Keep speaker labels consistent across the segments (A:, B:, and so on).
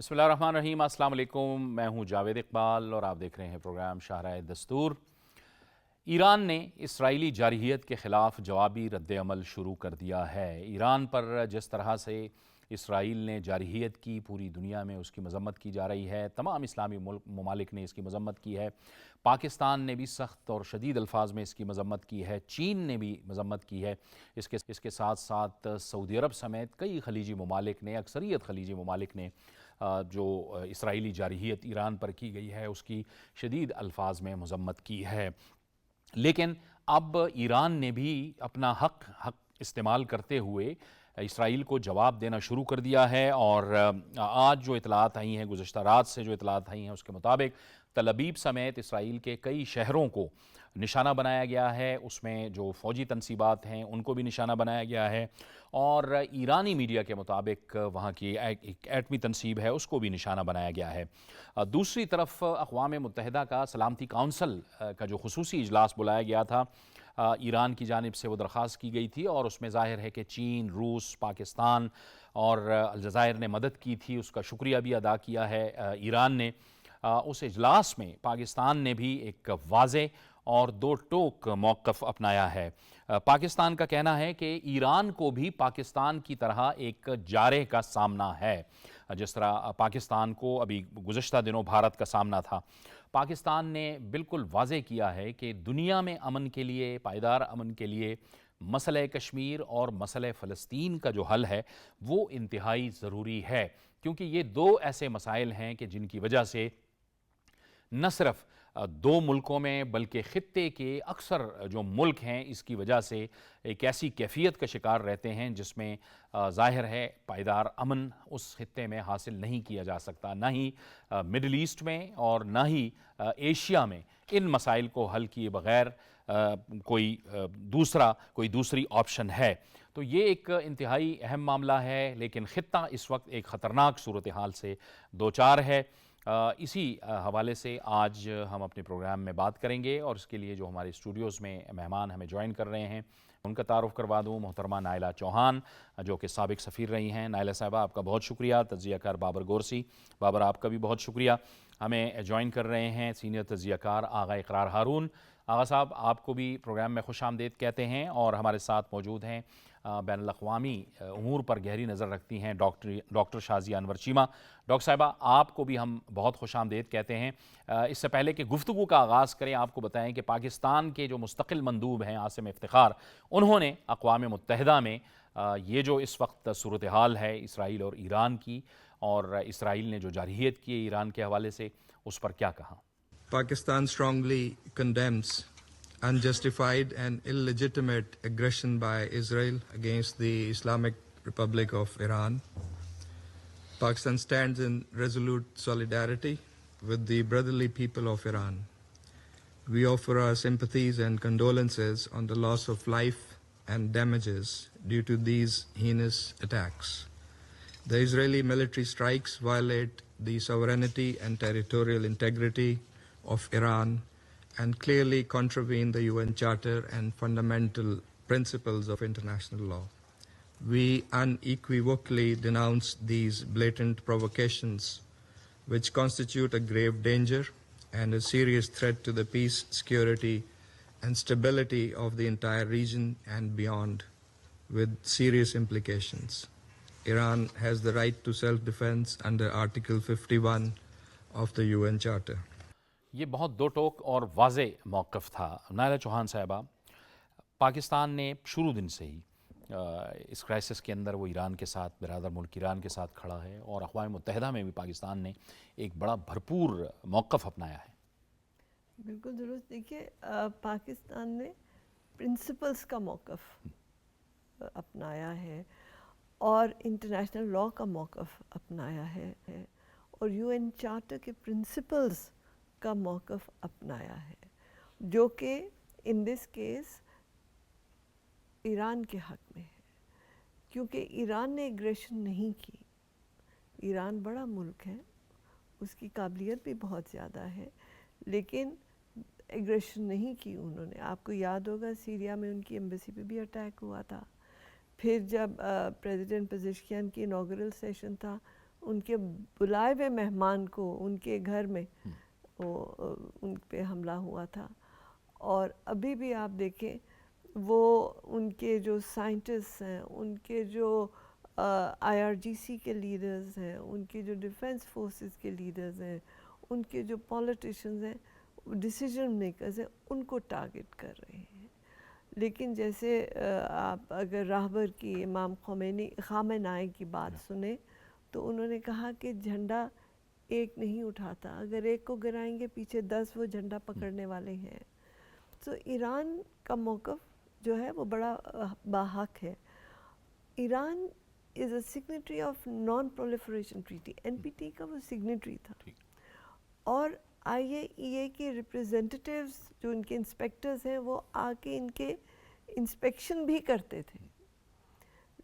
A: بسم اللہ الرحمن الرحیم۔ السلام علیکم، میں ہوں جاوید اقبال اور آپ دیکھ رہے ہیں پروگرام شاہراہ دستور۔ ایران نے اسرائیلی جارحیت کے خلاف جوابی رد عمل شروع کر دیا ہے۔ ایران پر جس طرح سے اسرائیل نے جارحیت کی، پوری دنیا میں اس کی مذمت کی جا رہی ہے، تمام اسلامی ممالک نے اس کی مذمت کی ہے، پاکستان نے بھی سخت اور شدید الفاظ میں اس کی مذمت کی ہے، چین نے بھی مذمت کی ہے، اس کے ساتھ ساتھ سعودی عرب سمیت کئی خلیجی ممالک نے، اکثریت خلیجی ممالک نے جو اسرائیلی جارحیت ایران پر کی گئی ہے اس کی شدید الفاظ میں مذمت کی ہے۔ لیکن اب ایران نے بھی اپنا حق استعمال کرتے ہوئے اسرائیل کو جواب دینا شروع کر دیا ہے، اور آج جو اطلاعات آئی ہیں، گزشتہ رات سے جو اطلاعات آئی ہیں اس کے مطابق تل ابیب سمیت اسرائیل کے کئی شہروں کو نشانہ بنایا گیا ہے، اس میں جو فوجی تنصیبات ہیں ان کو بھی نشانہ بنایا گیا ہے، اور ایرانی میڈیا کے مطابق وہاں کی ایک ایٹمی تنصیب ہے اس کو بھی نشانہ بنایا گیا ہے۔ دوسری طرف اقوام متحدہ کا سلامتی کونسل کا جو خصوصی اجلاس بلایا گیا تھا، ایران کی جانب سے وہ درخواست کی گئی تھی، اور اس میں ظاہر ہے کہ چین، روس، پاکستان اور الجزائر نے مدد کی تھی، اس کا شکریہ بھی ادا کیا ہے ایران نے۔ اس اجلاس میں پاکستان نے بھی ایک واضح اور دو ٹوک موقف اپنایا ہے۔ پاکستان کا کہنا ہے کہ ایران کو بھی پاکستان کی طرح ایک جارح کا سامنا ہے، جس طرح پاکستان کو ابھی گزشتہ دنوں بھارت کا سامنا تھا۔ پاکستان نے بالکل واضح کیا ہے کہ دنیا میں امن کے لیے، پائیدار امن کے لیے، مسئلہ کشمیر اور مسئلہ فلسطین کا جو حل ہے وہ انتہائی ضروری ہے، کیونکہ یہ دو ایسے مسائل ہیں کہ جن کی وجہ سے نہ صرف دو ملکوں میں بلکہ خطے کے اکثر جو ملک ہیں اس کی وجہ سے ایک ایسی کیفیت کا شکار رہتے ہیں جس میں ظاہر ہے پائیدار امن اس خطے میں حاصل نہیں کیا جا سکتا، نہ ہی مڈل ایسٹ میں اور نہ ہی ایشیا میں ان مسائل کو حل کیے بغیر کوئی دوسری آپشن ہے۔ تو یہ ایک انتہائی اہم معاملہ ہے، لیکن خطہ اس وقت ایک خطرناک صورتحال سے دوچار ہے۔ اسی حوالے سے آج ہم اپنے پروگرام میں بات کریں گے، اور اس کے لیے جو ہمارے اسٹوڈیوز میں مہمان ہمیں جوائن کر رہے ہیں ان کا تعارف کروا دوں۔ محترمہ نائلہ چوہان جو کہ سابق سفیر رہی ہیں۔ نائلہ صاحبہ آپ کا بہت شکریہ۔ تجزیہ کار بابر گورسی، بابر آپ کا بھی بہت شکریہ۔ ہمیں جوائن کر رہے ہیں سینئر تجزیہ کار آغا اقرار ہارون۔ آغا صاحب آپ کو بھی پروگرام میں خوش آمدید کہتے ہیں، اور ہمارے ساتھ موجود ہیں بین الاقوامی امور پر گہری نظر رکھتی ہیں ڈاکٹر شازیہ انور چیمہ۔ ڈاکٹر صاحبہ آپ کو بھی ہم بہت خوش آمدید کہتے ہیں۔ اس سے پہلے کہ گفتگو کا آغاز کریں، آپ کو بتائیں کہ پاکستان کے جو مستقل مندوب ہیں عاصم افتخار، انہوں نے اقوام متحدہ میں یہ جو اس وقت صورتحال ہے اسرائیل اور ایران کی، اور اسرائیل نے جو جارحیت کی ایران کے حوالے سے، اس پر کیا کہا؟
B: Pakistan strongly condemns unjustified and illegitimate aggression by Israel against the Islamic Republic of Iran. Pakistan stands in resolute solidarity with the brotherly people of Iran. We offer our sympathies and condolences on the loss of life and damages due to these heinous attacks. The Israeli military strikes violate the sovereignty and territorial integrity of Iran and clearly contravene the UN Charter and fundamental principles of international law. We unequivocally denounce these blatant provocations, which constitute a grave danger and a serious threat to the peace, security, and stability of the entire region and beyond, with serious implications. Iran has the right to self-defense under Article 51 of the UN Charter.
A: یہ بہت دو ٹوک اور واضح موقف تھا۔ نائلہ چوہان صاحبہ، پاکستان نے شروع دن سے ہی اس کرائسس کے اندر وہ ایران کے ساتھ، برادر ملک ایران کے ساتھ کھڑا ہے، اور اقوام متحدہ میں بھی پاکستان نے ایک بڑا بھرپور موقف اپنایا ہے۔
C: بالکل درست۔ دیکھیے، پاکستان نے پرنسپلز کا موقف اپنایا ہے، اور انٹرنیشنل لاء کا موقف اپنایا ہے، اور یو این چارٹر کے پرنسپلز کا موقف اپنایا ہے، جو کہ ان دس کیس ایران کے حق میں ہے، کیونکہ ایران نے ایگریشن نہیں کی۔ ایران بڑا ملک ہے، اس کی قابلیت بھی بہت زیادہ ہے، لیکن ایگریشن نہیں کی انہوں نے۔ آپ کو یاد ہوگا سیریا میں ان کی ایمبیسی پہ بھی اٹیک ہوا تھا۔ پھر جب پریزیڈنٹ پزشکیان کی انوگرل سیشن تھا، ان کے بلائے ہوئے مہمان کو ان کے گھر میں وہ ان پہ حملہ ہوا تھا. اور ابھی بھی آپ دیکھیں وہ ان کے جو سائنٹسٹ ہیں, ان کے جو IRGC کے لیڈرز ہیں, ان کے جو ڈیفنس فورسز کے لیڈرز ہیں, ان کے جو پولیٹیشنز ہیں, ڈیسیجن میکرز ہیں, ان کو ٹارگٹ کر رہے ہیں. لیکن جیسے آپ اگر راہبر کی امام خامنہئی کی بات سنیں تو انہوں نے کہا کہ جھنڈا ایک نہیں اٹھاتا, اگر ایک کو گرائیں گے پیچھے 10 وہ جھنڈا پکڑنے والے ہیں. تو ایران کا موقف جو ہے وہ بڑا باحق ہے. Iran is a signatory of non proliferation treaty, NPT کا وہ سگنیٹری تھا. اور IAEA کے ریپریزنٹیٹیوز جو ان کے انسپیکٹرز ہیں وہ آ کے ان کے انسپیکشن بھی کرتے تھے.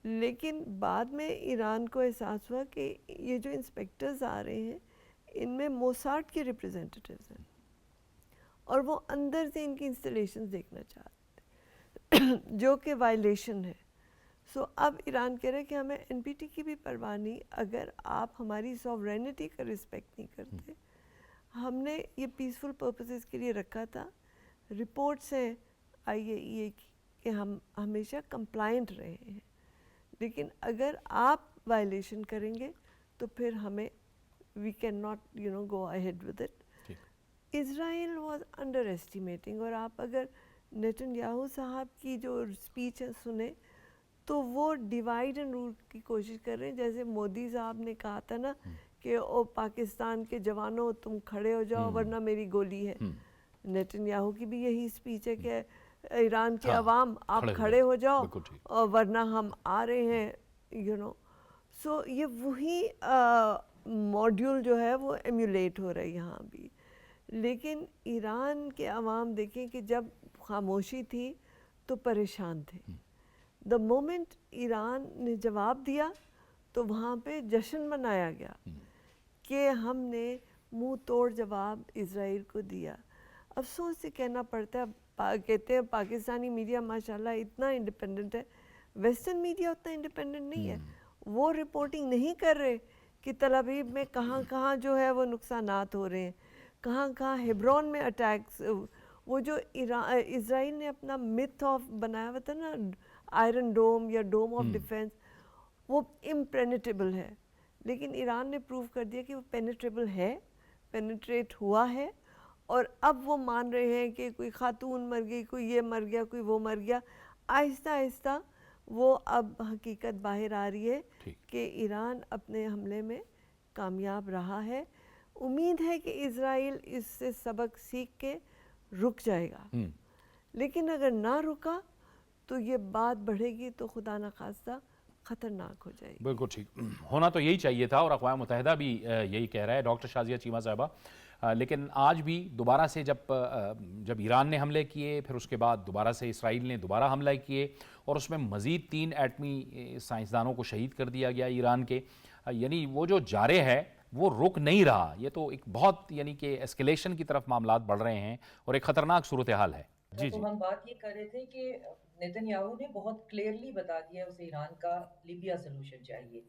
C: لیکن بعد میں ایران کو احساس ہوا کہ یہ جو انسپیکٹرز آ رہے ہیں ان میں موساڈ کے ریپریزنٹیٹیوز ہیں اور وہ اندر سے ان کی انسٹالیشنز دیکھنا چاہتے ہیں جو کہ وائلیشن ہے. سو اب ایران کہہ رہا ہے کہ ہمیں NPT کی بھی پرواہ نہیں, اگر آپ ہماری سوورینٹی کا رسپیکٹ نہیں کرتے. ہم نے یہ پیسفل پرپسز کے لیے رکھا تھا. رپورٹس ہیں IAEA کی کہ ہم ہمیشہ کمپلائنٹ رہے ہیں, لیکن اگر آپ وائلیشن کریں گے تو پھر ہمیں we can not go ahead with it. Israel was under estimating. اور آپ اگر نیتن یاہو صاحب کی جو اسپیچ ہے سنیں تو وہ ڈیوائڈ اینڈ رول کی کوشش کر رہے ہیں. جیسے مودی صاحب نے کہا تھا نا کہ او پاکستان کے جوانوں تم کھڑے ہو جاؤ ورنہ میری گولی ہے. نیتن یاہو کی بھی یہی اسپیچ ہے کہ ایران کے عوام آپ کھڑے ہو جاؤ اور ورنہ ہم آ رہے ہیں. سو یہ وہی ماڈیول جو ہے وہ ایمیولیٹ ہو رہا ہے یہاں بھی. لیکن ایران کے عوام دیکھیں کہ جب خاموشی تھی تو پریشان تھے. دا مومنٹ ایران نے جواب دیا تو وہاں پہ جشن منایا گیا کہ ہم نے منہ توڑ جواب اسرائیل کو دیا. افسوس سے کہنا پڑتا ہے, کہتے ہیں پاکستانی میڈیا ماشاءاللہ اتنا انڈیپینڈنٹ ہے, ویسٹرن میڈیا اتنا انڈیپینڈنٹ نہیں ہے. وہ رپورٹنگ نہیں کر رہے کہ تل ابیب میں کہاں کہاں جو ہے وہ نقصانات ہو رہے ہیں, کہاں کہاں ہیبرون میں اٹیکس. وہ جو اسرائیل نے اپنا متھ آف بنایا ہوا تھا نا, آئرن ڈوم یا ڈوم آف ڈیفینس, وہ امپرینیٹیبل ہے. لیکن ایران نے پروو کر دیا کہ وہ پینیٹریبل ہے, پینیٹریٹ ہوا ہے. اور اب وہ مان رہے ہیں کہ کوئی خاتون مر گئی, کوئی یہ مر گیا, کوئی وہ مر گیا. آہستہ آہستہ وہ اب حقیقت باہر آ رہی ہے کہ ایران اپنے حملے میں کامیاب رہا ہے. امید ہے کہ اسرائیل اس سے سبق سیکھ کے رک جائے گا, لیکن اگر نہ رکا تو یہ بات بڑھے گی تو خدا نخواستہ خطرناک ہو جائے گی.
A: بالکل ٹھیک ہونا تو یہی چاہیے تھا, اور اقوام متحدہ بھی یہی کہہ رہا ہے. ڈاکٹر شازیہ چیمہ صاحبہ, لیکن آج بھی دوبارہ سے جب ایران نے حملے کیے, پھر اس کے بعد دوبارہ سے اسرائیل نے دوبارہ حملہ کیے, اور اس میں مزید 3 ایٹمی سائنسدانوں کو شہید کر دیا گیا ایران کے. یعنی وہ جو جارے ہے وہ رک نہیں رہا. یہ تو ایک بہت یعنی کہ ایسکیلیشن کی طرف معاملات بڑھ رہے ہیں اور ایک خطرناک صورتحال ہے. جی
D: تو ہم بات یہ کر رہے تھے کہ نیتن یاہو نے بہت کلیئرلی بتا دیا اسے ایران کا لیبیا سلوشن چاہیے,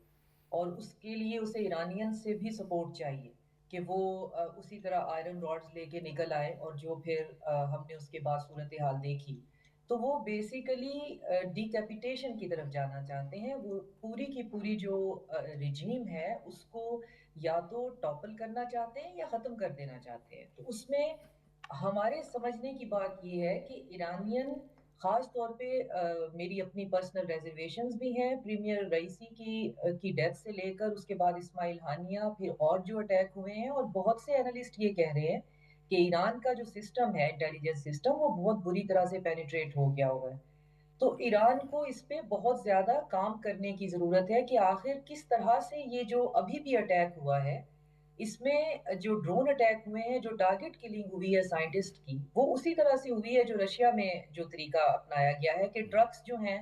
D: اور اس کے لیے اسے ایرانین سے بھی سپورٹ چاہیے کہ وہ اسی طرح آئرن راڈز لے کے نکل آئے, اور جو پھر ہم نے اس کے بعد صورتحال دیکھی تو وہ بیسیکلی ڈیکیپیٹیشن کی طرف جانا چاہتے ہیں. وہ پوری کی پوری جو رجیم ہے اس کو یا تو ٹاپل کرنا چاہتے ہیں یا ختم کر دینا چاہتے ہیں. تو اس میں ہمارے سمجھنے کی بات یہ ہے کہ ایرانین خاص طور پہ میری اپنی پرسنل ریزرویشنز بھی ہیں پریمیئر رئیسی کی ڈیتھ سے لے کر اس کے بعد اسماعیل ہانیہ, پھر اور جو اٹیک ہوئے ہیں, اور بہت سے اینالسٹ یہ کہہ رہے ہیں کہ ایران کا جو سسٹم ہے, انٹیلیجنس سسٹم, وہ بہت بری طرح سے پینیٹریٹ ہو گیا ہوا ہے. تو ایران کو اس پہ بہت زیادہ کام کرنے کی ضرورت ہے کہ آخر کس طرح سے یہ جو ابھی بھی اٹیک ہوا ہے, اس میں جو ڈرون اٹیک ہوئے ہیں, جو ٹارگٹ کلنگ ہوئی ہے سائنٹسٹ کی, وہ اسی طرح سے ہوئی ہے جو رشیا میں جو طریقہ اپنایا گیا ہے کہ ٹرکس جو ہیں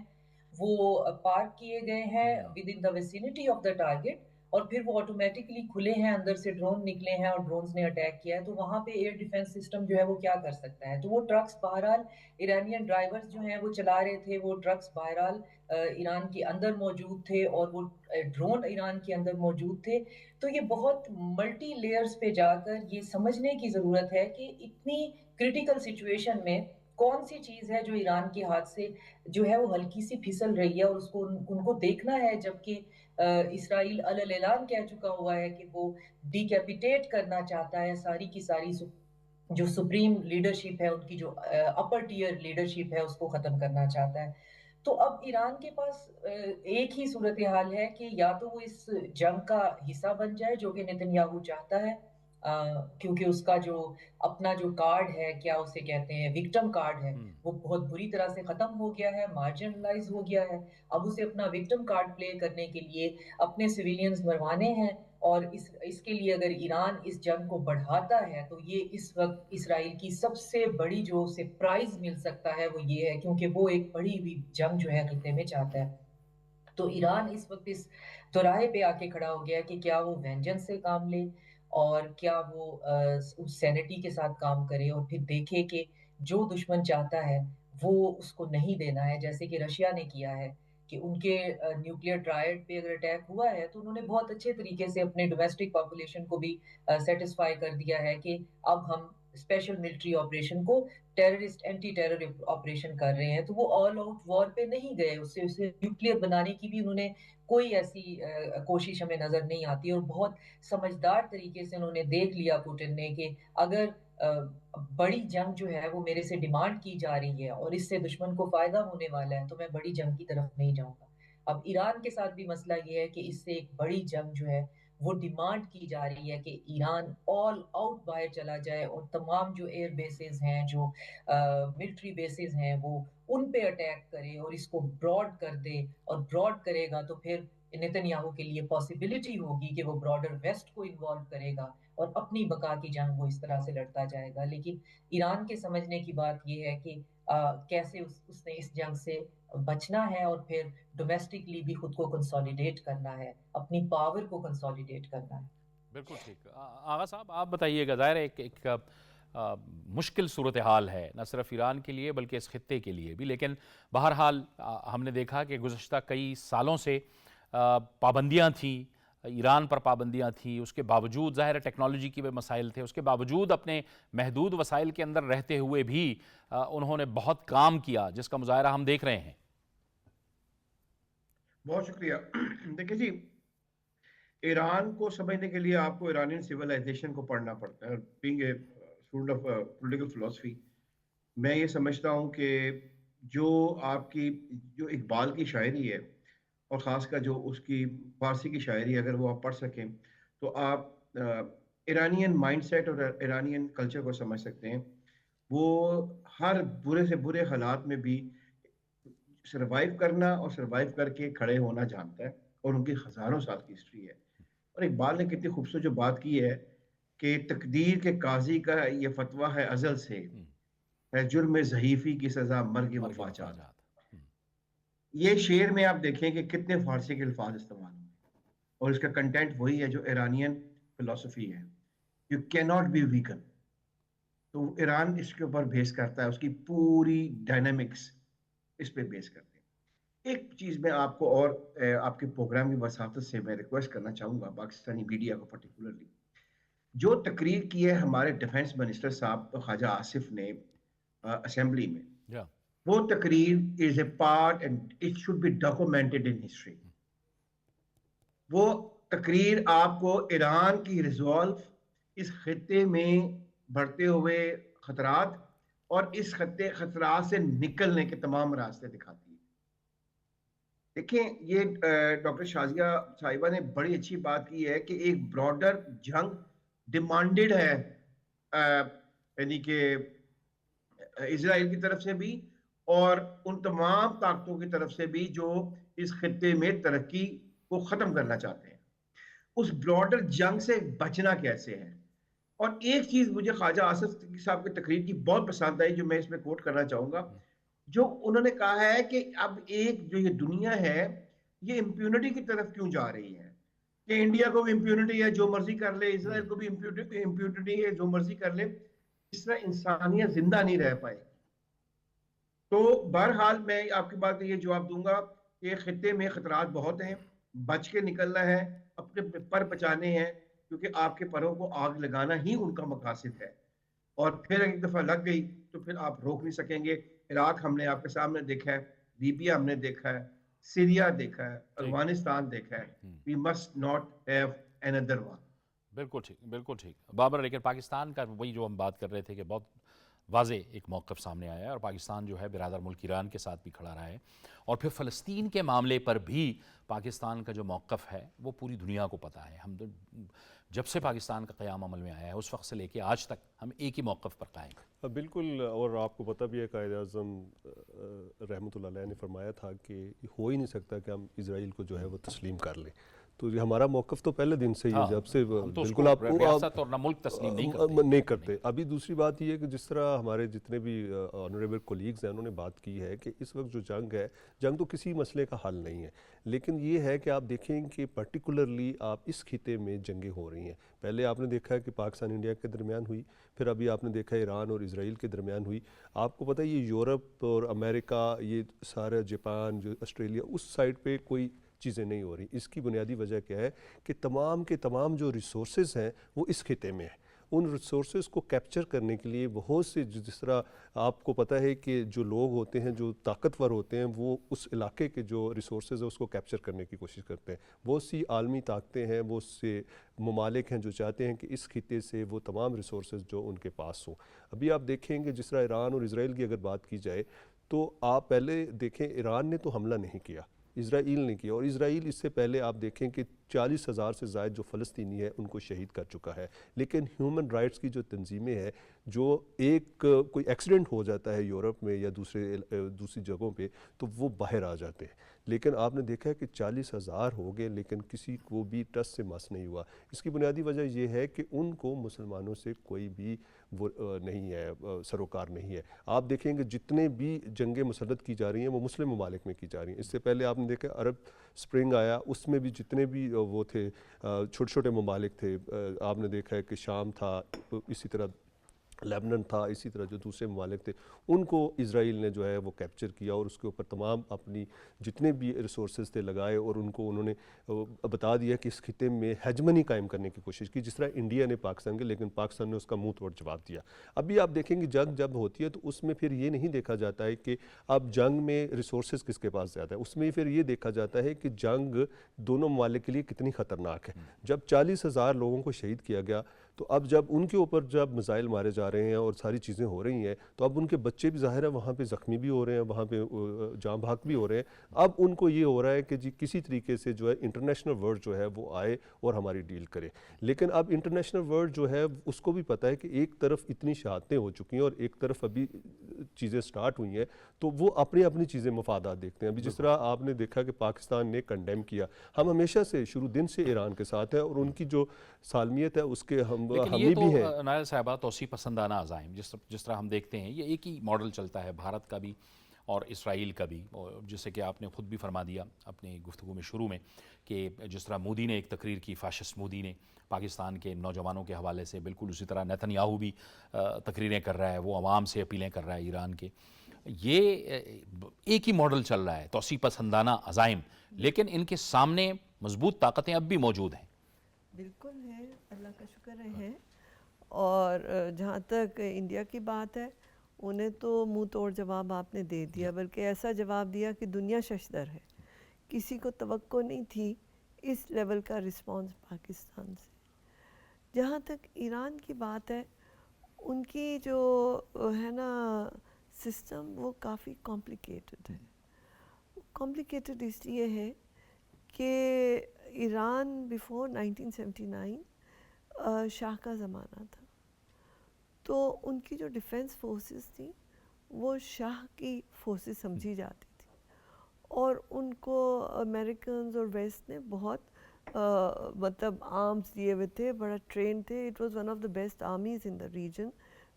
D: وہ پارک کیے گئے ہیں with in the vicinity of the target, اور پھر وہ آٹومیٹکلی کھلے ہیں, اندر سے ڈرون نکلے ہیں اور ڈرونز نے اٹیک کیا ہے, تو وہاں پہ ایئر ڈیفنس سسٹم جو ہے وہ کیا کر سکتا ہے. تو وہ ٹرکس بہرحال ایرانین ڈرائیورز جو ہیں وہ چلا رہے تھے, وہ ٹرکس بہرحال ایران کے اندر موجود تھے اور وہ ڈرون ایران کے اندر موجود تھے. تو یہ بہت ملٹی لیئرز پہ جا کر یہ سمجھنے کی ضرورت ہے کہ اتنی کرٹیکل سچویشن میں کون سی چیز ہے جو ایران کے ہاتھ سے جو ہے وہ ہلکی سی پھسل رہی ہے, اور اس کو ان کو دیکھنا ہے. جبکہ اسرائیل علی اعلان کہہ چکا ہوا ہے کہ وہ ڈیکیپیٹیٹ کرنا چاہتا ہے ساری کی ساری جو سپریم لیڈرشپ ہے, ان کی جو اپر ٹیئر لیڈرشپ ہے, اس کو ختم کرنا چاہتا ہے. تو اب ایران کے پاس ایک ہی صورتحال ہے کہ یا تو وہ اس جنگ کا حصہ بن جائے, جو کہ نتن یاہو چاہتا ہے, کیونکہ اس کا جو اپنا جو کارڈ ہے, کیا اسے کہتے ہیں, وکٹم کارڈ ہے, وہ بہت بری طرح سے ختم ہو گیا ہے, مارجنلائز ہو گیا ہے. اب اسے اپنا وکٹم کارڈ پلے کرنے کے لیے اپنے سویلینز مروانے ہیں, اور اس کے لیے اگر ایران اس جنگ کو بڑھاتا ہے تو یہ اس وقت اسرائیل کی سب سے بڑی جو اسے پرائز مل سکتا ہے وہ یہ ہے, کیونکہ وہ ایک بڑی ہوئی جنگ جو ہے خطے میں چاہتا ہے. تو ایران اس وقت اس دوراہے پہ آ کے کھڑا ہو گیا کہ کیا وہ وینجنس سے کام لے, اور کیا وہ سینٹی کے ساتھ کام کرے, اور پھر دیکھے کہ جو دشمن چاہتا ہے وہ اس کو نہیں دینا ہے. جیسے کہ رشیا نے کیا ہے کہ ان کے نیوکلیئر ٹرائیڈ پہ اگر اٹیک ہوا ہے تو انہوں نے بہت اچھے طریقے سے اپنے ڈومیسٹک پاپولیشن کو بھی سیٹسفائی کر دیا ہے کہ اب ہم اسپیشل ملٹری آپریشن کو ٹیررسٹ اینٹی ٹیرر آپریشن کر رہے ہیں. تو وہ آل آؤٹ وار پہ نہیں گئے, اسے نیوکلیئر بنانے کی بھی انہوں نے کوئی ایسی کوشش ہمیں نظر نہیں آتی, اور بہت سمجھدار طریقے سے انہوں نے دیکھ لیا پوٹن نے کہ اگر بڑی جنگ جو ہے وہ میرے سے ڈیمانڈ کی جا رہی ہے اور اس سے دشمن کو فائدہ ہونے والا ہے, تو میں بڑی جنگ کی طرف نہیں جاؤں گا. اب ایران کے ساتھ بھی مسئلہ یہ ہے کہ اس سے ایک بڑی جنگ جو ہے وہ ڈیمانڈ کی جا رہی ہے کہ ایران آل آؤٹ باہر چلا جائے اور تمام جو ایئر بیسز ہیں, جو ملٹری بیسز ہیں, وہ ان پہ اٹیک کرے اور اس کو براڈ کر دے. اور براڈ کرے گا تو پھر نتن یاہو کے لیے پاسبلٹی ہوگی کہ وہ براڈر ویسٹ کو انوالو کرے گا اور اپنی بقا کی جنگ وہ اس طرح سے لڑتا جائے گا. لیکن ایران کے سمجھنے کی بات یہ ہے کہ کیسے اس نے اس جنگ سے بچنا ہے اور پھر ڈومیسٹکلی بھی خود کو کنسولیڈیٹ کرنا ہے, اپنی پاور کو کنسولیڈیٹ کرنا ہے.
A: بالکل ٹھیک. آغا صاحب آپ بتائیے گا, ظاہر ہے ایک مشکل صورتحال ہے نہ صرف ایران کے لیے بلکہ اس خطے کے لیے بھی, لیکن بہرحال ہم نے دیکھا کہ گزشتہ کئی سالوں سے پابندیاں تھیں, ایران پر پابندیاں تھیں, اس کے باوجود ظاہر ٹیکنالوجی کے بھی مسائل تھے, اس کے باوجود اپنے محدود وسائل کے اندر رہتے ہوئے بھی انہوں نے بہت کام کیا, جس کا مظاہرہ ہم دیکھ رہے ہیں.
E: بہت شکریہ. دیکھیں جی, ایران کو سمجھنے کے لیے آپ کو ایرانین سیولائزیشن کو پڑھنا پڑتا ہے. Being a student of political فلسفی, میں یہ سمجھتا ہوں کہ جو آپ کی جو اقبال کی شاعری ہے, اور خاص کر جو اس کی فارسی کی شاعری, اگر وہ آپ پڑھ سکیں تو آپ ایرانین مائنڈ سیٹ اور ایرانین کلچر کو سمجھ سکتے ہیں. وہ ہر برے سے برے حالات میں بھی سروائیو کرنا اور سروائیو کر کے کھڑے ہونا جانتا ہے, اور ان کی ہزاروں سال کی ہسٹری ہے. اور اقبال نے کتنی خوبصورت جو بات کی ہے کہ تقدیر کے قاضی کا یہ فتویٰ ہے ازل سے, ہے جرم ضعیفی کی سزا مرگ مفاجات. یہ شعر میں آپ دیکھیں کہ کتنے فارسی کے الفاظ استعمال ہوئے, اور اس کا کنٹینٹ وہی ہے جو ایرانین فلسفی ہے, یو کی ناٹ بی ویکن. تو ایران اس کے اوپر بیس کرتا ہے, اس کی پوری ڈائنامکس اس پہ بیس کرتے ہیں. ایک چیز میں آپ کو اور آپ کے پروگرام کی وساطت سے میں ریکویسٹ کرنا چاہوں گا پاکستانی میڈیا کو پرٹیکولرلی, جو تقریر کی ہے ہمارے ڈیفنس منسٹر صاحب خواجہ آصف نے اسمبلی میں, وہ تقریر is a part and it should be documented in history. وہ تقریر آپ کو ایران کی ریزولو, اس خطے میں بڑھتے ہوئے خطرات اور اس خطرات سے نکلنے کے تمام راستے دکھاتی ہے. دیکھیں, یہ ڈاکٹر شازیہ صاحبہ نے بڑی اچھی بات کی ہے کہ ایک براڈر جنگ ڈیمانڈڈ ہے, یعنی کہ اسرائیل کی طرف سے بھی اور ان تمام طاقتوں کی طرف سے بھی جو اس خطے میں ترقی کو ختم کرنا چاہتے ہیں. اس براڈر جنگ سے بچنا کیسے ہے؟ اور ایک چیز مجھے خواجہ آصف صاحب کی تقریر کی بہت پسند آئی, جو میں اس میں کوٹ کرنا چاہوں گا, جو انہوں نے کہا ہے کہ اب ایک جو یہ دنیا ہے یہ امپیونٹی کی طرف کیوں جا رہی ہے. کہ انڈیا کو بھی امپیونٹی ہے جو مرضی کر لے, اسرائیل کو بھی امپیونٹی ہے جو مرضی کر لے, اس طرح انسانیت زندہ نہیں رہ پائے. تو بہرحال میں آپ کی بات کا یہ جواب دوں گا کہ خطے میں خطرات بہت ہیں, بچ کے نکلنا ہے, اپنے پر بچانے ہیں, کیونکہ آپ کے پروں کو آگ لگانا ہی ان کا مقاصد ہے, اور پھر ایک دفعہ لگ گئی تو پھر آپ روک نہیں سکیں گے. عراق ہم نے آپ کے سامنے دیکھا ہے, لیبیا ہم نے دیکھا ہے, سیریا دیکھا ہے, افغانستان دیکھا ہے. We must not have another one.
A: بالکل ٹھیک, بالکل ٹھیک بابر. لیکن پاکستان کا وہی جو ہم بات کر رہے تھے کہ بہت واضح ایک موقف سامنے آیا ہے, اور پاکستان جو ہے برادر ملک ایران کے ساتھ بھی کھڑا رہا ہے, اور پھر فلسطین کے معاملے پر بھی پاکستان کا جو موقف ہے وہ پوری دنیا کو پتہ ہے. ہم جب سے پاکستان کا قیام عمل میں آیا ہے اس وقت سے لے کے آج تک ہم ایک ہی موقف پر قائم ہیں.
F: بالکل, اور آپ کو پتہ بھی ہے قائد اعظم رحمۃ اللہ علیہ نے فرمایا تھا کہ ہو ہی نہیں سکتا کہ ہم اسرائیل کو جو ہے وہ تسلیم کر لیں. تو یہ ہمارا موقف تو پہلے دن سے ہی ہے, جب سے بالکل آپ
A: ریاست اور نہ ملک تسلیم
F: نہیں کرتے. ابھی دوسری بات یہ ہے کہ جس طرح ہمارے جتنے بھی آنریبل کولیگز ہیں انہوں نے بات کی ہے کہ اس وقت جو جنگ ہے, جنگ تو کسی مسئلے کا حل نہیں ہے, لیکن یہ ہے کہ آپ دیکھیں کہ پرٹیکولرلی آپ اس خطے میں جنگیں ہو رہی ہیں. پہلے آپ نے دیکھا ہے کہ پاکستان انڈیا کے درمیان ہوئی, پھر ابھی آپ نے دیکھا ہے ایران اور اسرائیل کے درمیان ہوئی. آپ کو پتہ ہے یہ یورپ اور امریکہ, یہ سارا جاپان, جو آسٹریلیا, اس سائڈ پہ کوئی چیزیں نہیں ہو رہی. اس کی بنیادی وجہ کیا ہے کہ تمام کے تمام جو ریسورسز ہیں وہ اس خطے میں ہیں. ان ریسورسز کو کیپچر کرنے کے لیے بہت سے, جس طرح آپ کو پتہ ہے کہ جو لوگ ہوتے ہیں جو طاقتور ہوتے ہیں وہ اس علاقے کے جو ریسورسز ہیں اس کو کیپچر کرنے کی کوشش کرتے ہیں. بہت سی عالمی طاقتیں ہیں, بہت سے ممالک ہیں جو چاہتے ہیں کہ اس خطے سے وہ تمام ریسورسز جو ان کے پاس ہوں. ابھی آپ دیکھیں گے جس طرح ایران اور اسرائیل کی اگر بات کی جائے تو آپ پہلے دیکھیں ایران نے تو حملہ نہیں کیا, اسرائیل نے کیا, اور اسرائیل اس سے پہلے آپ دیکھیں کہ 40,000 سے زائد جو فلسطینی ہے ان کو شہید کر چکا ہے. لیکن ہیومن رائٹس کی جو تنظیمیں ہیں, جو ایک کوئی ایکسیڈنٹ ہو جاتا ہے یورپ میں یا دوسری جگہوں پہ تو وہ باہر آ جاتے ہیں. لیکن آپ نے دیکھا ہے کہ 40,000 ہو گئے لیکن کسی کو بھی ٹس سے مس نہیں ہوا. اس کی بنیادی وجہ یہ ہے کہ ان کو مسلمانوں سے کوئی بھی وہ نہیں ہے, سروکار نہیں ہے. آپ دیکھیں کہ جتنے بھی جنگیں مسلط کی جا رہی ہیں وہ مسلم ممالک میں کی جا رہی ہیں. اس سے پہلے آپ نے دیکھا عرب سپرنگ آیا, اس میں بھی جتنے بھی وہ تھے چھوٹے چھوٹے ممالک تھے, آپ نے دیکھا ہے کہ شام تھا, اسی طرح لیبنن تھا, اسی طرح جو دوسرے ممالک تھے ان کو اسرائیل نے جو ہے وہ کیپچر کیا, اور اس کے اوپر تمام اپنی جتنے بھی ریسورسز تھے لگائے, اور ان کو انہوں نے بتا دیا کہ اس خطے میں ہیجمنی قائم کرنے کی کوشش کی, جس طرح انڈیا نے پاکستان کے, لیکن پاکستان نے اس کا منہ توڑ جواب دیا. ابھی آپ دیکھیں گے جنگ جب ہوتی ہے تو اس میں پھر یہ نہیں دیکھا جاتا ہے کہ اب جنگ میں ریسورسز کس کے پاس زیادہ ہے, اس میں پھر یہ دیکھا جاتا ہے کہ جنگ دونوں ممالک کے لیے کتنی خطرناک ہے. جب 40,000 لوگوں کو شہید کیا گیا تو اب جب ان کے اوپر جب میزائل مارے جا رہے ہیں اور ساری چیزیں ہو رہی ہیں تو اب ان کے بچے بھی ظاہر ہے وہاں پہ زخمی بھی ہو رہے ہیں, وہاں پہ جاں بحق بھی ہو رہے ہیں. اب ان کو یہ ہو رہا ہے کہ جی کسی طریقے سے جو ہے انٹرنیشنل ورلڈ جو ہے وہ آئے اور ہماری ڈیل کرے. لیکن اب انٹرنیشنل ورلڈ جو ہے اس کو بھی پتہ ہے کہ ایک طرف اتنی شہادتیں ہو چکی ہیں اور ایک طرف ابھی چیزیں سٹارٹ ہوئی ہیں, تو وہ اپنی اپنی چیزیں مفادات دیکھتے ہیں. ابھی جس طرح آپ نے دیکھا کہ پاکستان نے کنڈیم کیا, ہم ہمیشہ سے شروع دن سے ایران کے ساتھ ہیں اور ان کی جو سالمیت ہے اس کے ہم
A: یہ
F: بھی ہیں.
A: تو نائل صاحبہ توسیع پسندانہ عزائم جس طرح ہم دیکھتے ہیں یہ ایک ہی ماڈل چلتا ہے, بھارت کا بھی اور اسرائیل کا بھی, جسے کہ آپ نے خود بھی فرما دیا اپنی گفتگو میں شروع میں کہ جس طرح مودی نے ایک تقریر کی, فاشسٹ مودی نے پاکستان کے نوجوانوں کے حوالے سے, بالکل اسی طرح نیتن یاہو بھی تقریریں کر رہا ہے, وہ عوام سے اپیلیں کر رہا ہے ایران کے. یہ ایک ہی ماڈل چل رہا ہے, توسیع پسندانہ عزائم, لیکن ان کے سامنے مضبوط طاقتیں اب بھی موجود ہیں.
C: بالکل ہے, اللہ کا شکر ہے. اور جہاں تک انڈیا کی بات ہے, انہیں تو منہ توڑ جواب آپ نے دے دیا, بلکہ ایسا جواب دیا کہ دنیا ششدر ہے. کسی کو توقع نہیں تھی اس لیول کا رسپانس پاکستان سے. جہاں تک ایران کی بات ہے, ان کی جو ہے نا سسٹم وہ کافی کمپلیکیٹڈ ہے. کمپلیکیٹڈ اس لیے ہے کہ ایران بیفور 1979 شاہ کا زمانہ تھا, تو ان کی جو ڈیفنس فورسز تھیں وہ شاہ کی فورسز سمجھی جاتی تھی, اور ان کو امریکنز اور ویسٹ نے بہت مطلب آرمز دیے ہوئے تھے, بڑا ٹرین تھے. It was one of the best armies in the region.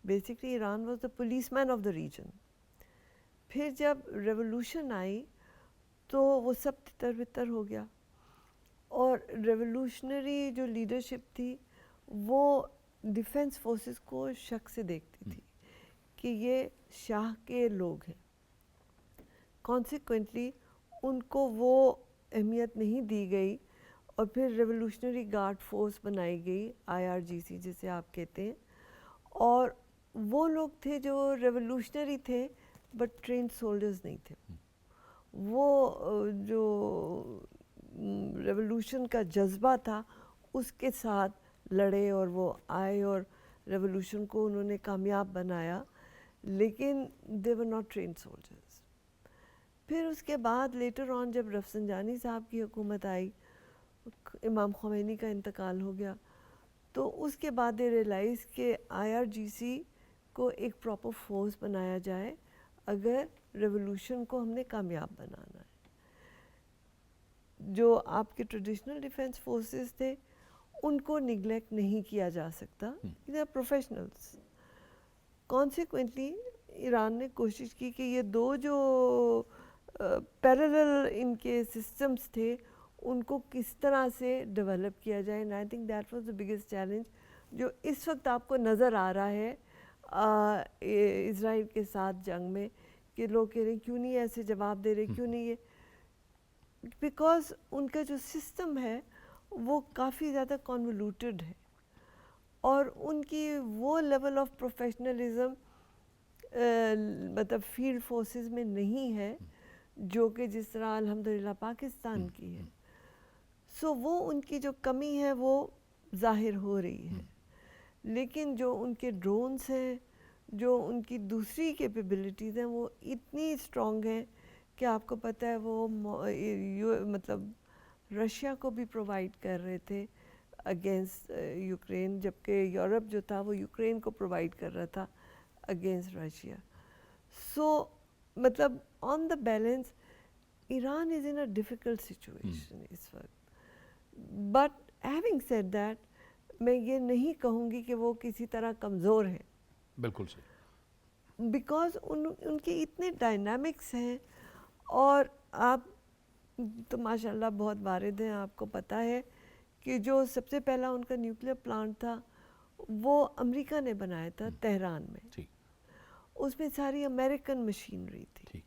C: Basically Iran was the policeman of the region. پھر جب ریولوشن آئی تو وہ سب تتر بتر ہو گیا, اور ریولوشنری جو لیڈرشپ تھی وہ ڈیفنس فورسز کو شک سے دیکھتی تھی کہ یہ شاہ کے لوگ ہیں. کانسیکوینٹلی ان کو وہ اہمیت نہیں دی گئی اور پھر ریولوشنری گارڈ فورس بنائی گئی IRGC جسے آپ کہتے ہیں, اور وہ لوگ تھے جو ریولوشنری تھے بٹ ٹرینڈ سولجرز نہیں تھے. وہ جو ریولوشن کا جذبہ تھا اس کے ساتھ لڑے اور وہ آئے اور ریولوشن کو انہوں نے کامیاب بنایا, لیکن دے ور ناٹ ٹرینڈ سولجرز. پھر اس کے بعد لیٹر آن جب رفسنجانی صاحب کی حکومت آئی, امام خمینی کا انتقال ہو گیا, تو اس کے بعد دے ریئلائز کہ IRGC کو ایک پراپر فورس بنایا جائے اگر ریولوشن کو ہم نے کامیاب بنانا ہے. جو آپ کے ٹریڈیشنل ڈیفنس فورسز تھے ان کو نگلیکٹ نہیں کیا جا سکتا, they are professionals. Consequently Iran نے کوشش کی کہ یہ دو جو پیرلل ان کے سسٹمز تھے ان کو کس طرح سے ڈیولپ کیا جائے, and I think that was the biggest challenge جو اس وقت آپ کو نظر آ رہا ہے اسرائیل کے ساتھ جنگ میں, کہ لوگ کہہ رہے ہیں کیوں نہیں ایسے جواب دے رہے, کیوں نہیں یہ, بیکاز ان کا جو سسٹم ہے وہ کافی زیادہ کنولیوٹڈ ہے اور ان کی وہ لیول آف پروفیشنلزم مطلب فیلڈ فورسز میں نہیں ہے جو کہ جس طرح الحمدللہ پاکستان کی ہے. سو وہ ان کی جو کمی ہے وہ ظاہر ہو رہی ہے, لیکن جو ان کے ڈرونز ہیں, جو ان کی دوسری کیپیبلٹیز ہیں وہ اتنی اسٹرانگ ہیں کہ آپ کو پتہ ہے وہ مطلب رشیا کو بھی پرووائڈ کر رہے تھے اگینسٹ یوکرین, جبکہ یورپ جو تھا وہ یوکرین کو پرووائڈ کر رہا تھا اگینسٹ رشیا. سو مطلب on the balance Iran is in a difficult situation اس وقت. بٹ ہیونگ سیڈ دیٹ میں یہ نہیں کہوں گی کہ وہ کسی طرح کمزور ہیں,
A: بالکل صحیح,
C: بیکاز ان کے اتنے ڈائنامکس ہیں, اور آپ تو ماشاء اللہ بہت وارد ہیں, آپ کو پتہ ہے کہ جو سب سے پہلا ان کا نیوکلیر پلانٹ تھا وہ امریکہ نے بنایا تھا تہران میں,
A: ٹھیک,
C: اس میں ساری امریکن مشینری تھی,
A: ٹھیک,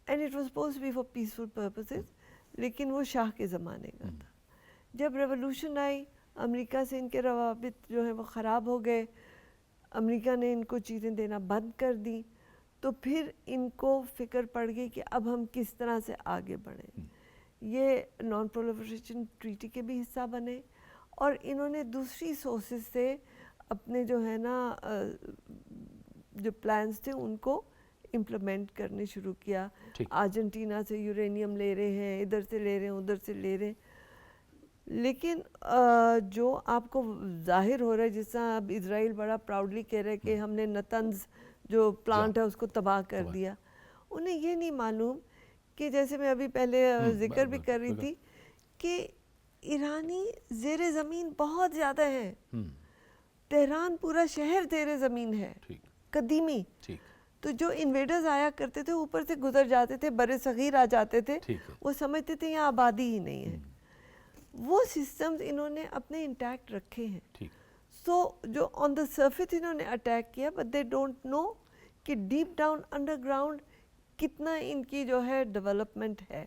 C: and it was suppose be for peaceful purposes, لیکن وہ شاہ کے زمانے کا تھا. جب ریولوشن آئی امریکہ سے ان کے روابط جو ہیں وہ خراب ہو گئے, امریکہ نے ان کو چیزیں دینا بند کر دی, تو پھر ان کو فکر پڑ گئی کہ اب ہم کس طرح سے آگے بڑھیں. یہ نان پرولیفریشن ٹریٹی کے بھی حصہ بنے, اور انہوں نے دوسری سورسز سے اپنے جو ہے نا جو پلانز تھے ان کو امپلیمنٹ کرنے شروع کیا. ارجنٹینا سے یورینیم لے رہے ہیں, ادھر سے لے رہے ہیں, ادھر سے لے رہے ہیں, لیکن جو آپ کو ظاہر ہو رہا ہے, جس طرح اب اسرائیل بڑا پراؤڈلی کہہ رہے کہ ہم نے نتنز جو پلانٹ ہے اس کو تباہ کر دیا, انہیں یہ نہیں معلوم کہ جیسے میں ابھی پہلے ذکر بھی کر رہی تھی کہ ایرانی زیر زمین بہت زیادہ ہیں. تہران پورا شہر زیر زمین ہے قدیمی, تو جو انویڈرز آیا کرتے تھے اوپر سے گزر جاتے تھے, بر صغیر آ جاتے تھے, وہ سمجھتے تھے یہاں آبادی ہی نہیں ہے. وہ سسٹمز انہوں نے اپنے انٹیکٹ رکھے ہیں. سو جو آن دا سرفیس انہوں نے اٹیک کیا, بٹ دے ڈونٹ نو کہ ڈیپ ڈاؤن انڈر گراؤنڈ کتنا ان کی جو ہے ڈیولپمنٹ ہے.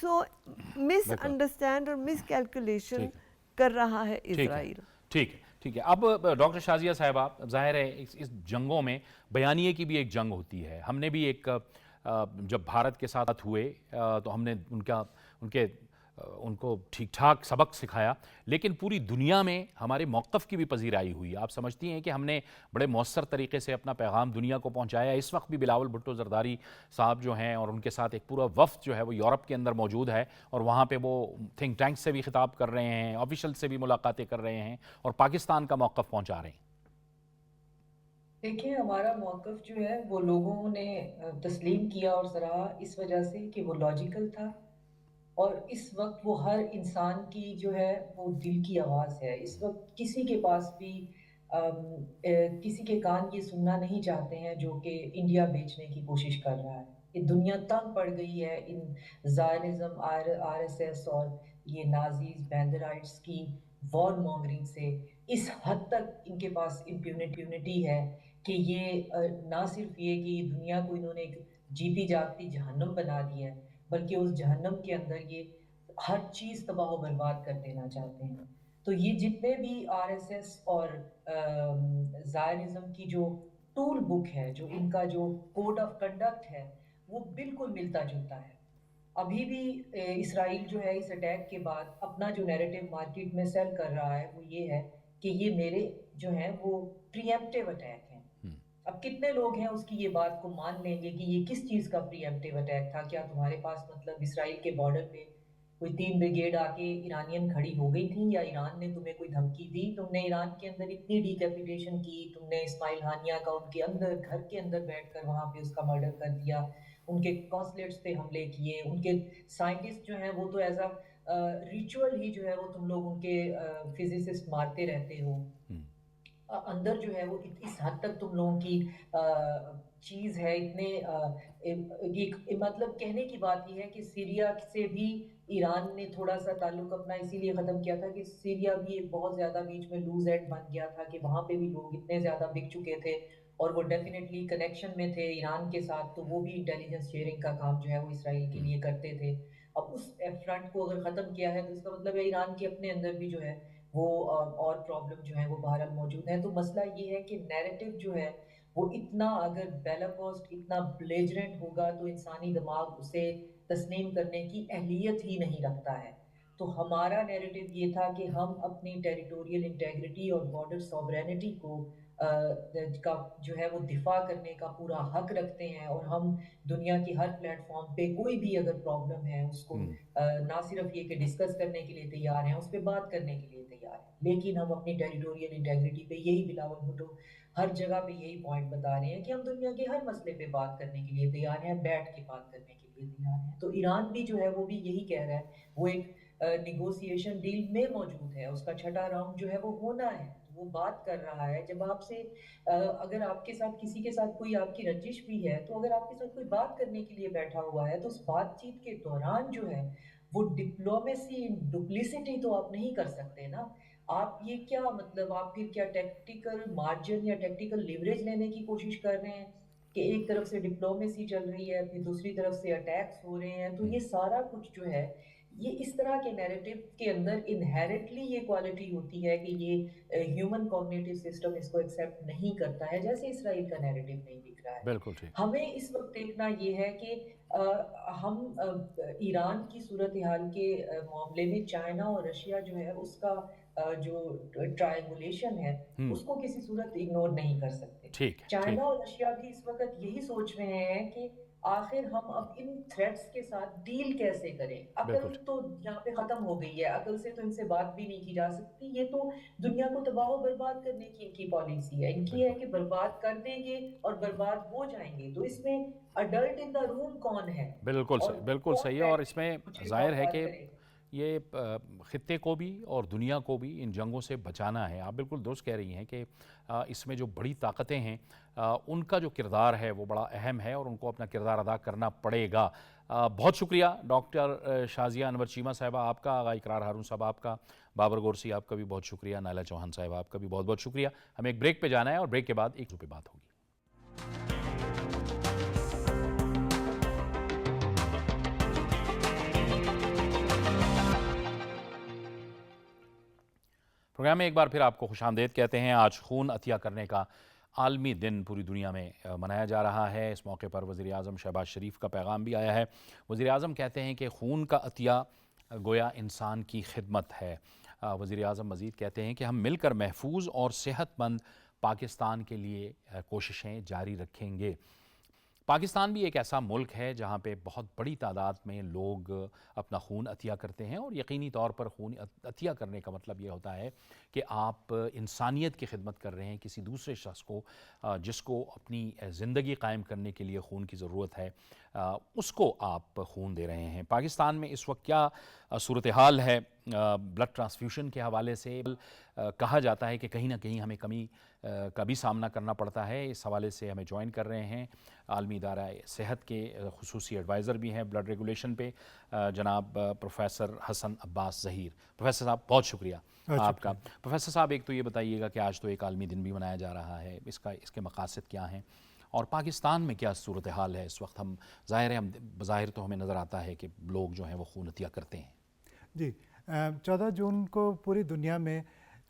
C: سو مس انڈرسٹینڈ اور مس کیلکولیشن کر رہا ہے اسرائیل.
A: ٹھیک ہے, ٹھیک ہے. اب ڈاکٹر شازیہ صاحبہ, ظاہر ہے اس جنگوں میں بیانیے کی بھی ایک جنگ ہوتی ہے. ہم نے بھی ایک جب بھارت کے ساتھ ہوئے تو ہم نے ان کو ٹھیک ٹھاک سبق سکھایا, لیکن پوری دنیا میں ہمارے موقف کی بھی پذیرائی ہوئی. آپ سمجھتی ہیں کہ ہم نے بڑے مؤثر طریقے سے اپنا پیغام دنیا کو پہنچایا؟ اس وقت بھی بلاول بھٹو زرداری صاحب جو ہیں اور ان کے ساتھ ایک پورا وفد جو ہے وہ یورپ کے اندر موجود ہے, اور وہاں پہ وہ تھنک ٹینک سے بھی خطاب کر رہے ہیں, آفیشل سے بھی ملاقاتیں کر رہے ہیں, اور پاکستان کا موقف پہنچا رہے ہیں.
D: دیکھیں, ہمارا موقف جو ہے وہ لوگوں نے تسلیم کیا اور سراہا اس وجہ سے کہ وہ لاجیکل تھا, اور اس وقت وہ ہر انسان کی جو ہے وہ دل کی آواز ہے. اس وقت کسی کے پاس بھی کسی کے کان یہ سننا نہیں چاہتے ہیں جو کہ انڈیا بیچنے کی کوشش کر رہا ہے. یہ دنیا تنگ پڑ گئی ہے ان زائنزم, آر ایس ایس اور یہ نازیز بینڈرائٹس کی وار مانگرنگ سے اس حد تک ان کے پاس امپیونٹی ہے کہ یہ نہ صرف یہ کہ دنیا کو انہوں نے ایک جیتی جاگتی جہنم بنا دی ہے، بلکہ اس جہنم کے اندر یہ ہر چیز تباہ و برباد کر دینا چاہتے ہیں. تو یہ جتنے بھی آر ایس ایس اور زائرزم کی جو ٹول بک ہے، جو ان کا جو کوڈ آف کنڈکٹ ہے، وہ بالکل ملتا جلتا ہے. ابھی بھی اسرائیل جو ہے اس اٹیک کے بعد اپنا جو نیریٹو مارکیٹ میں سیل کر رہا ہے وہ یہ ہے کہ یہ میرے جو ہیں وہ پری ایمپٹیو اٹیک ہیں. اب کتنے لوگ ہیں اس کی یہ بات کو مان لیں گے کہ یہ کس چیز کا پری ایمپٹیو اٹیک تھا؟ کیا تمہارے پاس مطلب اسرائیل کے بارڈر پہ کوئی 3 بریگیڈ آ کے ایرانین کھڑی ہو گئی تھیں، یا ایران نے تمہیں کوئی دھمکی دی؟ تم نے ایران کے اندر اتنی ڈیکیپیٹیشن کی، تم نے اسماعیل ہانیہ کا ان کے اندر گھر کے اندر بیٹھ کر وہاں پہ اس کا مرڈر کر دیا، ان کے کانسلیٹس پہ حملے کیے، ان کے سائنٹسٹ جو ہیں وہ تو ایز اے ریچول ہی جو ہے وہ تم لوگ ان کے فزسسٹ مارتے رہتے ہو. اندر جو ہے وہ اس حد تک تم لوگوں کی چیز ہے، اتنے مطلب کہنے کی بات یہ ہے کہ سیریا سے بھی ایران نے تھوڑا سا تعلق اپنا اسی لیے ختم کیا تھا کہ سیریا بھی ایک بہت زیادہ بیچ میں لوز اینڈ بن گیا تھا کہ وہاں پہ بھی لوگ اتنے زیادہ بک چکے تھے اور وہ ڈیفینیٹلی کنیکشن میں تھے ایران کے ساتھ، تو وہ بھی انٹیلیجنس شیئرنگ کا کام جو ہے وہ اسرائیل کے لیے کرتے تھے. اب اس فرنٹ کو اگر ختم کیا ہے تو اس کا مطلب ہے ایران کے اپنے اندر بھی جو ہے وہ اور پرابلم جو ہیں وہ بہرحال موجود ہیں. تو مسئلہ یہ ہے کہ نیریٹو جو ہے وہ اتنا اگر بیلاکوسٹ اتنا بلیجرنٹ ہوگا تو انسانی دماغ اسے تسلیم کرنے کی اہلیت ہی نہیں رکھتا ہے. تو ہمارا نیریٹو یہ تھا کہ ہم اپنی ٹیریٹوریل انٹیگریٹی اور بارڈر سوورینٹی کو کا جو ہے وہ دفاع کرنے کا پورا حق رکھتے ہیں، اور ہم دنیا کی ہر پلیٹ فارم پہ کوئی بھی اگر پرابلم ہے اس کو نہ صرف یہ کہ ڈسکس کرنے کے لیے تیار ہیں، اس پہ بات کرنے کے لیے تیار ہیں، لیکن ہم اپنی ٹیریٹوریل انٹیگریٹی پہ یہی بلاول بھٹو ہر جگہ پہ یہی پوائنٹ بتا رہے ہیں کہ ہم دنیا کے ہر مسئلے پہ بات کرنے کے لیے تیار ہیں، بیٹھ کے بات کرنے کے لیے تیار ہیں. تو ایران بھی جو ہے وہ بھی یہی کہہ رہا ہے، وہ ایک نیگوسیشن ڈیل میں موجود ہے، اس کا چھٹا راؤنڈ جو ہے وہ ہونا ہے، وہ بات کر رہا ہے. جب آپ سے اگر آپ کے ساتھ کسی کے ساتھ کوئی آپ کی رنجش بھی ہے تو اگر آپ کے ساتھ کوئی بات کرنے کے لیے بیٹھا ہوا ہے تو اس بات چیت کے دوران جو ہے وہ ڈپلومیسی ڈپلیسٹی تو آپ نہیں کر سکتے نا. آپ یہ کیا مطلب آپ پھر کیا ٹیکٹیکل مارجن یا ٹیکٹیکل لیوریج لینے کی کوشش کر رہے ہیں کہ ایک طرف سے ڈپلومیسی چل رہی ہے پھر دوسری طرف سے اٹیکس ہو رہے ہیں؟ تو یہ سارا کچھ جو ہے یہ اس طرح کے نیریٹو کے اندر انہیرنٹلی یہ کوالٹی ہوتی ہے کہ یہ ہیومن کوگنیٹو سسٹم اس کو ایکسیپٹ نہیں کرتا ہے، جیسے اسرائیل کا نیریٹو نہیں دکھ رہا ہے.
A: بالکل ٹھیک.
D: ہمیں اس وقت دیکھنا یہ ہے کہ ہم ایران کی صورتحال کے معاملے میں چائنا اور رشیا جو ہے اس کا جو ٹرائنگولیشن ہے اس کو کسی صورت اگنور نہیں کر سکتے.
A: ٹھیک ہے.
D: چائنا اور رشیا بھی اس وقت یہی سوچ رہے ہیں کہ آخر ہم اب ان تھریٹس کے ساتھ ڈیل کیسے کریں. عقل تو یہاں پہ ختم ہو گئی ہے، عقل سے تو ان سے بات بھی نہیں کی جا سکتی. یہ تو دنیا کو تباہ و برباد کرنے کی ان کی پالیسی ہے. ان کی ہے کہ برباد کر دیں گے اور برباد ہو جائیں گے. تو اس میں اڈلٹ ان دا روم کون ہے؟
A: بالکل صحیح ہے. اور اس میں ظاہر ہے کہ یہ خطے کو بھی اور دنیا کو بھی ان جنگوں سے بچانا ہے. آپ بالکل درست کہہ رہی ہیں کہ اس میں جو بڑی طاقتیں ہیں ان کا جو کردار ہے وہ بڑا اہم ہے اور ان کو اپنا کردار ادا کرنا پڑے گا. بہت شکریہ ڈاکٹر شازیہ انور چیمہ صاحبہ آپ کا، آغا اقرار ہارون صاحب آپ کا، بابر گورسی آپ کا بھی بہت شکریہ، نائلہ چوہان صاحبہ آپ کا بھی بہت بہت شکریہ. ہمیں ایک بریک پہ جانا ہے اور بریک کے بعد ایک پہ بات ہوگی. پروگرام میں ایک بار پھر آپ کو خوش آمدید کہتے ہیں. آج خون عطیہ کرنے کا عالمی دن پوری دنیا میں منایا جا رہا ہے. اس موقع پر وزیر اعظم شہباز شریف کا پیغام بھی آیا ہے. وزیر اعظم کہتے ہیں کہ خون کا عطیہ گویا انسان کی خدمت ہے. وزیر اعظم مزید کہتے ہیں کہ ہم مل کر محفوظ اور صحت مند پاکستان کے لیے کوششیں جاری رکھیں گے. پاکستان بھی ایک ایسا ملک ہے جہاں پہ بہت بڑی تعداد میں لوگ اپنا خون عطیہ کرتے ہیں، اور یقینی طور پر خون عطیہ کرنے کا مطلب یہ ہوتا ہے کہ آپ انسانیت کی خدمت کر رہے ہیں، کسی دوسرے شخص کو جس کو اپنی زندگی قائم کرنے کے لیے خون کی ضرورت ہے اس کو آپ خون دے رہے ہیں. پاکستان میں اس وقت کیا صورتحال ہے بلڈ ٹرانسفیوژن کے حوالے سے کہا جاتا ہے کہ کہیں نہ کہیں ہمیں کمی کا بھی سامنا کرنا پڑتا ہے. اس حوالے سے ہمیں جوائن کر رہے ہیں عالمی ادارہ صحت کے خصوصی ایڈوائزر بھی ہیں بلڈ ریگولیشن پہ جناب پروفیسر حسن عباس ظہیر. پروفیسر صاحب بہت شکریہ آپ کا. پروفیسر صاحب ایک تو یہ بتائیے گا کہ آج تو ایک عالمی دن بھی منایا جا رہا ہے, اس کے مقاصد کیا ہیں اور پاکستان میں کیا صورتحال ہے اس وقت؟ ہم ظاہر ہے بظاہر تو ہمیں نظر آتا ہے کہ لوگ جو ہیں وہ خون عطیہ کرتے ہیں.
G: جی 14 جون کو پوری دنیا میں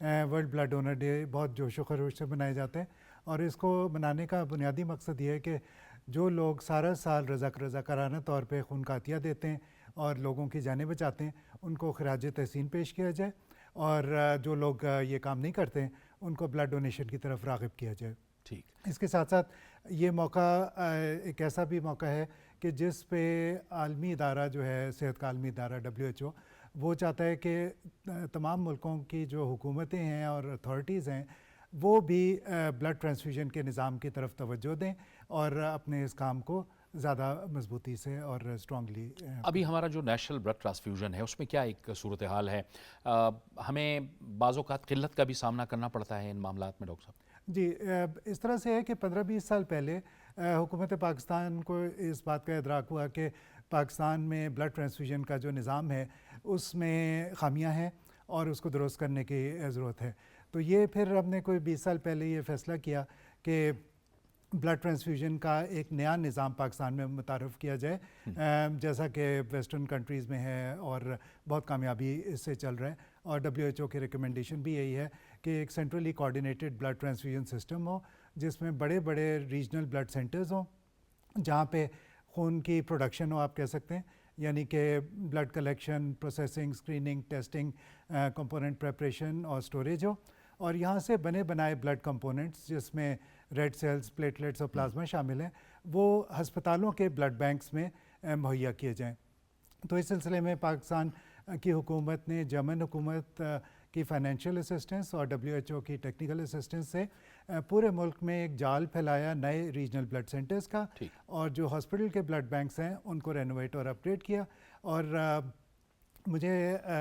G: ورلڈ بلڈ ڈونر ڈے بہت جوش و خروش سے منائے جاتے ہیں, اور اس کو منانے کا بنیادی مقصد یہ ہے کہ جو لوگ سارا سال رضاکارانہ طور پہ خون کا عطیہ دیتے ہیں اور لوگوں کی جانیں بچاتے ہیں ان کو خراج تحسین پیش کیا جائے, اور جو لوگ یہ کام نہیں کرتے ہیں ان کو بلڈ ڈونیشن کی طرف راغب کیا جائے.
A: ٹھیک.
G: اس کے ساتھ ساتھ یہ موقع ایک ایسا بھی موقع ہے کہ جس پہ عالمی ادارہ جو ہے صحت کا عالمی ادارہ WHO وہ چاہتا ہے کہ تمام ملکوں کی جو حکومتیں ہیں اور اتھارٹیز ہیں وہ بھی بلڈ ٹرانسفیوژن کے نظام کی طرف توجہ دیں اور اپنے اس کام کو زیادہ مضبوطی سے اور اسٹرانگلی.
A: ابھی ہمارا جو نیشنل بلڈ ٹرانسفیوژن ہے اس میں کیا ایک صورتحال ہے؟ ہمیں بعض اوقات قلت کا بھی سامنا کرنا پڑتا ہے ان معاملات میں ڈاکٹر صاحب.
G: جی اس طرح سے ہے کہ 15-20 سال پہلے حکومت پاکستان کو اس بات کا ادراک ہوا کہ پاکستان میں بلڈ ٹرانسفیوژن کا جو نظام ہے اس میں خامیاں ہیں اور اس کو درست کرنے کی ضرورت ہے. تو یہ پھر ہم نے کوئی 20 سال پہلے یہ فیصلہ کیا کہ بلڈ ٹرانسفیوژن کا ایک نیا نظام پاکستان میں متعارف کیا جائے, جیسا کہ ویسٹرن کنٹریز میں ہے اور بہت کامیابی اس سے چل رہا ہے. اور WHO کی ریکمنڈیشن بھی یہی ہے کہ ایک centrally coordinated blood transfusion system ہو جس میں بڑے بڑے ریجنل بلڈ سینٹرز ہوں جہاں پہ خون کی پروڈکشن ہو, آپ کہہ سکتے ہیں, یعنی کہ blood collection, processing, screening, testing, component preparation اور اسٹوریج ہو, اور یہاں سے بنے بنائے بلڈ کمپوننٹس جس میں ریڈ سیلز, پلیٹلیٹس اور پلازما شامل ہیں وہ ہسپتالوں کے بلڈ بینکس میں مہیا کیے جائیں. تو اس سلسلے میں پاکستان کی حکومت نے جرمن حکومت کی فائنینشیل اسسٹنس اور WHO کی ٹیکنیکل اسسٹنس سے پورے ملک میں ایک جال پھیلایا نئے ریجنل بلڈ سینٹرز کا, اور جو ہاسپٹل کے بلڈ بینکس ہیں ان کو رینوویٹ اور اپ گریڈ کیا. اور مجھے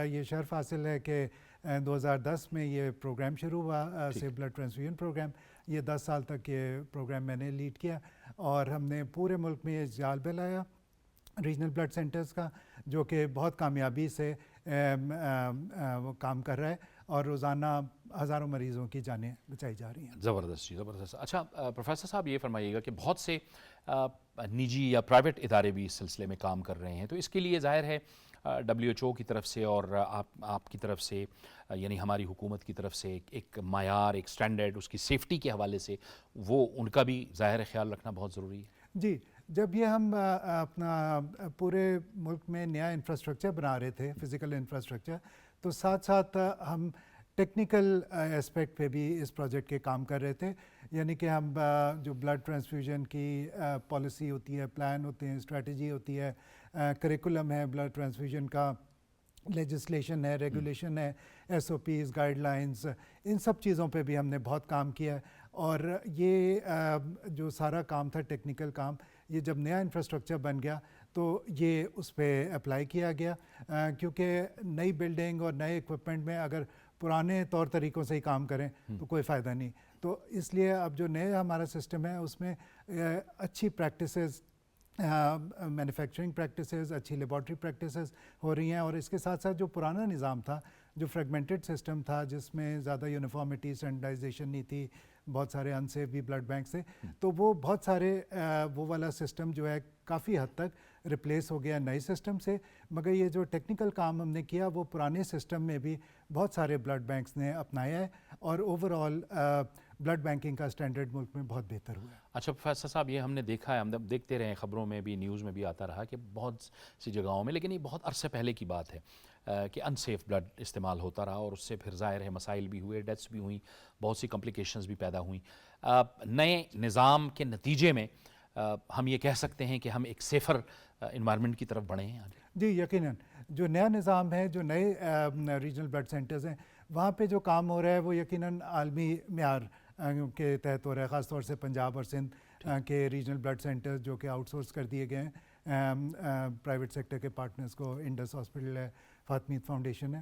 G: یہ شرف حاصل ہے کہ 2010 میں یہ پروگرام شروع ہوا سیف بلڈ ٹرانسفیوژن پروگرام. یہ 10 سال تک یہ پروگرام میں نے لیڈ کیا اور ہم نے پورے ملک میں یہ جال پھیلایا ریجنل بلڈ سینٹرز کا, جو کہ بہت کامیابی سے وہ کام کر رہا ہے اور روزانہ ہزاروں مریضوں کی جانیں بچائی جا رہی ہیں.
A: زبردست جی, زبردست. اچھا پروفیسر صاحب یہ فرمائیے گا کہ بہت سے نجی یا پرائیویٹ ادارے بھی اس سلسلے میں کام کر رہے ہیں, تو اس کے لیے ظاہر ہے WHO کی طرف سے اور آپ کی طرف سے یعنی ہماری حکومت کی طرف سے ایک معیار, ایک سٹینڈرڈ, اس کی سیفٹی کے حوالے سے وہ ان کا بھی ظاہر خیال رکھنا بہت ضروری ہے.
G: جی جب یہ ہم اپنا پورے ملک میں نیا انفراسٹرکچر بنا رہے تھے, فزیکل انفراسٹرکچر, تو ساتھ ساتھ ہم ٹیکنیکل اسپیکٹ پہ بھی اس پروجیکٹ کے کام کر رہے تھے. یعنی کہ ہم جو بلڈ ٹرانسفیوژن کی پالیسی ہوتی ہے, پلان ہوتے ہیں, اسٹریٹجی ہوتی ہے, کریکولم ہے بلڈ ٹرانسفیوژن کا, لیجسلیشن ہے, ریگولیشن ہے, SOPs, گائیڈ لائنز, ان سب چیزوں پہ بھی ہم نے بہت کام کیا ہے. اور یہ جو سارا کام تھا ٹیکنیکل کام, یہ جب نیا انفراسٹرکچر بن گیا تو یہ اس پہ اپلائی کیا گیا, کیونکہ نئی بلڈنگ اور نئے ایکوپمنٹ میں اگر پرانے طور طریقوں سے ہی کام کریں تو کوئی فائدہ نہیں. تو اس لیے اب جو نئے ہمارا سسٹم ہے اس میں اچھی پریکٹسز, مینوفیکچرنگ پریکٹسز, اچھی لیبارٹری پریکٹسز ہو رہی ہیں. اور اس کے ساتھ ساتھ جو پرانا نظام تھا, جو فریگمنٹڈ سسٹم تھا جس میں زیادہ یونیفارمٹی, اسٹینڈرڈائزیشن نہیں تھی, بہت سارے انسیف بھی بلڈ بینک سے, تو وہ بہت سارے وہ والا سسٹم جو ہے کافی حد تک ریپلیس ہو گیا نئے سسٹم سے. مگر یہ جو ٹیکنیکل کام ہم نے کیا وہ پرانے سسٹم میں بھی بہت سارے بلڈ بینکس نے اپنایا ہے, اور اوور آل بلڈ بینکنگ کا اسٹینڈرڈ ملک میں بہت بہتر ہوا ہے.
A: اچھا پروفیسر صاحب, یہ ہم نے دیکھا ہے, ہم دیکھتے رہے خبروں میں بھی, نیوز میں بھی آتا رہا کہ بہت سی جگہوں میں, لیکن یہ بہت عرصے پہلے کی بات ہے کہ ان سیف بلڈ استعمال ہوتا رہا اور اس سے پھر ظاہر ہے مسائل بھی ہوئے, ڈیتھس بھی ہوئیں, بہت سی کمپلیکیشنز بھی پیدا ہوئیں. نئے نظام کے نتیجے میں ہم یہ کہہ سکتے ہیں کہ ہم ایک سیفر انوائرمنٹ کی طرف بڑھے ہیں آگے.
G: جی یقیناً جو نیا نظام ہے, جو نئے ریجنل بلڈ سینٹرز ہیں, وہاں پہ جو کام ہو رہا ہے وہ یقیناً عالمی معیار کے تحت ہو رہا ہے. خاص طور سے پنجاب اور سندھ کے ریجنل بلڈ سینٹرز جو کہ آؤٹ سورس کر دیے گئے ہیں پرائیویٹ سیکٹر کے پارٹنرز کو. انڈس ہاسپٹل ہے, فاطمیت فاؤنڈیشن ہے,